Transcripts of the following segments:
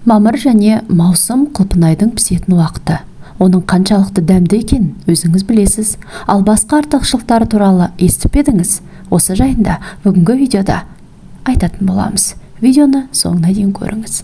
Мамыр және маусым құлпынайдың пісетін уақыты. Оның қаншалықты дәмді екенін өзіңіз білесіз. Ал басқа артықшылықтары туралы естіп едіңіз? Осы жайында бүгінгі видеода айтатын боламыз. Видеоны соңына дейін көріңіз.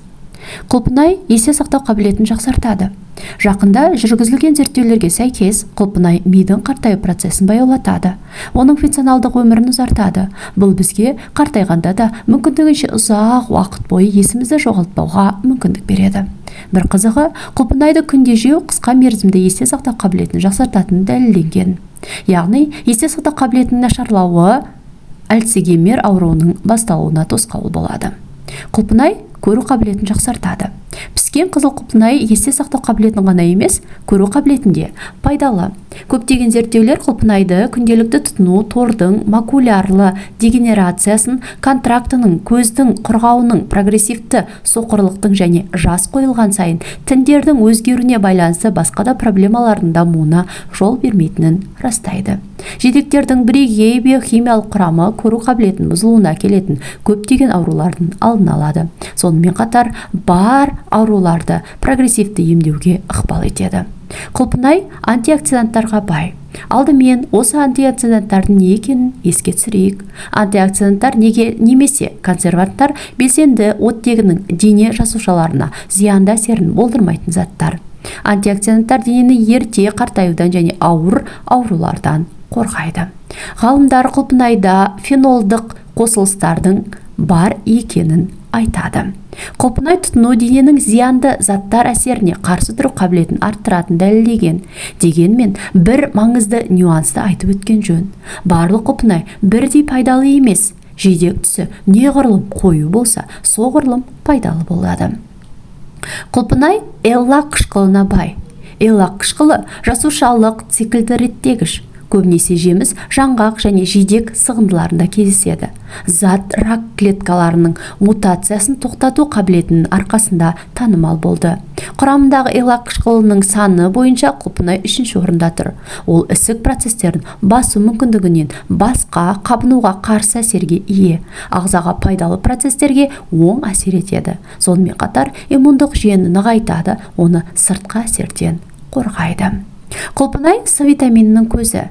Құлпынай есте сақтау қабілетін жақсартады. Жақында жүргізілген зерттеулерге сәйкес, құлпынай мидың қартаю процесін баяулатады. Оның функционалдық өмірін ұзартады. Бұл бізге қартайғанда да мүмкіндігінше ұзақ уақыт бойы есімізді жоғалтпауға мүмкіндік береді. Бір қызығы, құлпынайды күнде жеу қысқа мерзімді есте сақтау қабілетін жақсартатыны дәлелденген. Яғни, есте сақтау қабілетінің нашарлауы Альцгеймер ауруының басталуына тосқауыл болады. Құлпынай көру қабілетін жақсартады. Піскен қызыл құлпынай есте сақтау қабілетін ғана емес, көру қабілетінде пайдалы. Көптеген зерттеулер құлпынайды күнделікті тұтыну тордың макулярлы дегенерациясын, контрактының, көздің құрғауының, прогрессивті соқырлықтың және жас қойылған сайын тіндердің өзгеруіне байланысты басқа да проблемалардың дамуына жол бермейтінін растайды. Жидектердің бірегей биохимиялық құрамы көру қабілетін бұзылуына келетін көптеген аурулардың алдын алады. Сонымен қатар бар ауруларды прогрессивті емдеуге ықпал етеді. Құлпынай антиоксиданттарға бай. Алдымен осы антиоксиданттардың не екенін еске түсірейік. Антиоксиданттар немесе консерванттар белсенді оттегінің дене жасушаларына зиянды әсерін болдырмайтын заттар. Антиоксиданттар денені ерте қартаюдан және ауыр аурулардан қорғайды. Ғалымдар құлпынайда фенолдық қосылыстардың бар екенін айтады. Құлпынай тұтыну дененің зиянды заттар әсеріне қарсы тұру қабілетін арттыратын дәлелдеген. Дегенмен, бір маңызды нюансты айтып өткен жөн. Барлық құлпынай бірдей пайдалы емес. Жидек түсі неғұрлым қою болса, соғұрлым пайдалы болады. Құлпынай эллак қышқылына бай. Эллак қышқылы жасушалық циклді реттегіш. Көбінесе жеміс, жаңғақ және жидек сығындыларында кездеседі. Зат рак клеткаларының мутациясын тоқтату қабілетінің арқасында танымал болды. Құрамындағы эллак қышқылының саны бойынша құлпынай 3-ші орында тұр. Ол ісік процестерін басу мүмкіндігінен басқа қабынуға қарсы әсерге ие. Ағзаға пайдалы процестерге оң әсер етеді. Сонымен қатар иммундық жүйені нығайтады, оны сыртқы әсерден қорғайды. Құлпынай С витаминінің көзі.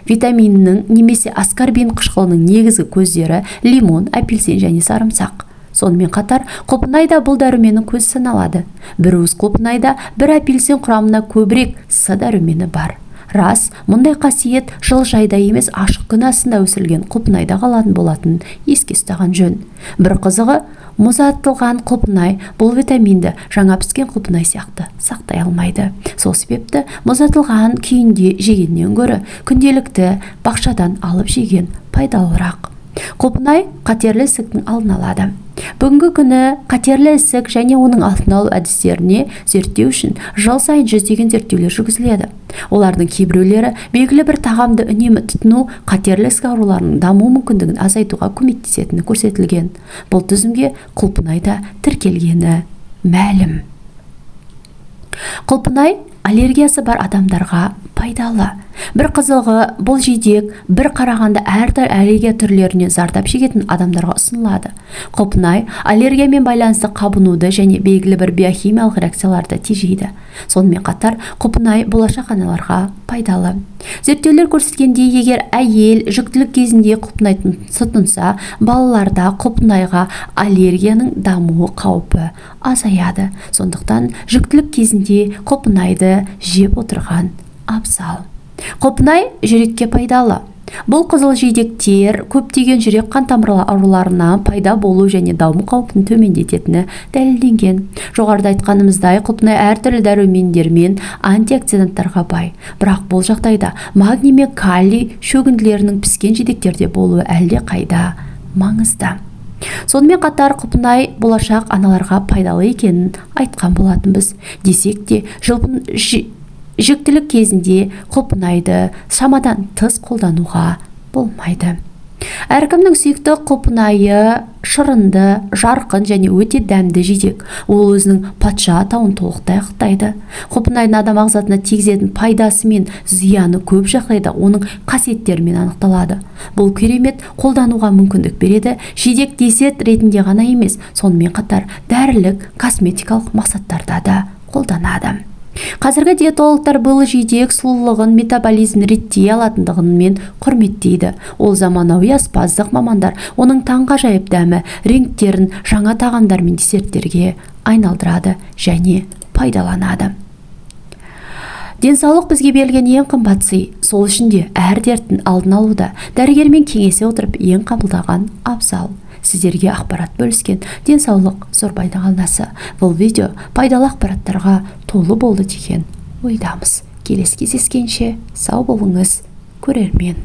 Витаминінің немесе аскорбин қышқылының негізгі көздері лимон, апельсин және сарымсақ. Сонымен қатар құлпынайда бұл дәруменің көзі саналады. Бір уыс құлпынайда бір апельсин құрамына көбірек С дәрумені бар. Рас, мұндай қасиет жылыжайда емес ашық күн астында өсірілген құлпынайда қалатын болатынын еске ұстаған жөн. Бір қызығы, мұздатылған құлпынай бұл витаминді жаңа піскен құлпынай сияқты сақтай алмайды. Сол себепті мұздатылған күйінде жегеннен гөрі күнделікті бақшадан алып жеген пайдалырақ. Құлпынай қатерлі ісіктің алдын алады. Бүгінгі күні қатерлі ісік және оның алдын алу әдістеріне зерттеу үшін жыл сайын жүздеген зерттеулер жүргізіледі. Олардың кейбіреулері белгілі бір тағамды үнемі тұтыну қатерлі ісік ауруларының даму мүмкіндігін азайтуға көмектесетіні көрсетілген. Бұл тізімге құлпынайда тіркелгені мәлім. Құлпынай аллергиясы бар адамдарға пайдалы. Бір қызығы, бұл жидек бір қарағанда әртүрлі аллергия түрлеріне зардап шегетін адамдарға ұсынылады. Құлпынай аллергиямен байланысты қабынуды және белгілі бір биохимиялық реакцияларды тежейді. Сонымен қатар құлпынай болашақ аналарға пайдалы. Зерттеулер көрсеткендей, егер әйел жүктілік кезінде құлпынай тұтынса, балаларда құлпынайға аллергияның дамуы қаупі азаяды. Сондықтан жүктілік кезінде құлпынайды жеп отырған абзал. Құлпынай жүрекке пайдалы. Бұл қызыл жидектер көптеген жүрек қан тамырлары ауруларына пайда болу және даму қаупін төмендететіні дәлелденген. Жоғарыда айтқанымыздай, құлпынай әртүрлі дәрумендермен антиоксиданттарға бай. Бірақ бұл жағдайда магний мен калий шөгінділерінің піскен жидектерде болуы әлде қайда маңызды. Сонымен қатар құлпынай болашақ аналарға пайдалы екенін айтқан болатынбыз. Десек те, жүктілік кезінде құлпынайды шамадан тыс қолдануға болмайды. Әркімнің сүйікті құлпынайы шырынды, жарқын және өте дәмді жидек. Ол өзінің патша атауын толықтай ақтайды. Құлпынайдың адам ағзасына тигізетін пайдасы мен зияны көп жағдайда оның қасиеттерімен анықталады. Бұл керемет қолдануға мүмкіндік береді. Жидек десерт ретінде ғана емес, сонымен қатар дәрілік, косметикалық мақсаттарда да қолданады. Қазіргі диетологтар бұл жидек сұлулығын, метаболизмін реттей алатындығымен құрметтейді. Ол заманауи аспаздық мамандар оның таңғажайып дәмі, реңктерін жаңа тағамдар мен десерттерге айналдырады және пайдаланады. Денсаулық бізге берілген ең қымбат сый. Сол үшін де әр дерттің алдын алуда дәрігермен кеңесе отырып ең қабылдаған абзал. Сіздерге ақпарат бөліскен денсаулық Зорбайдың арнасы. Бұл видео пайдалы ақпараттарға толы болды деген ойдамыз. Келесі кездескенше сау болыңыз, көрермен.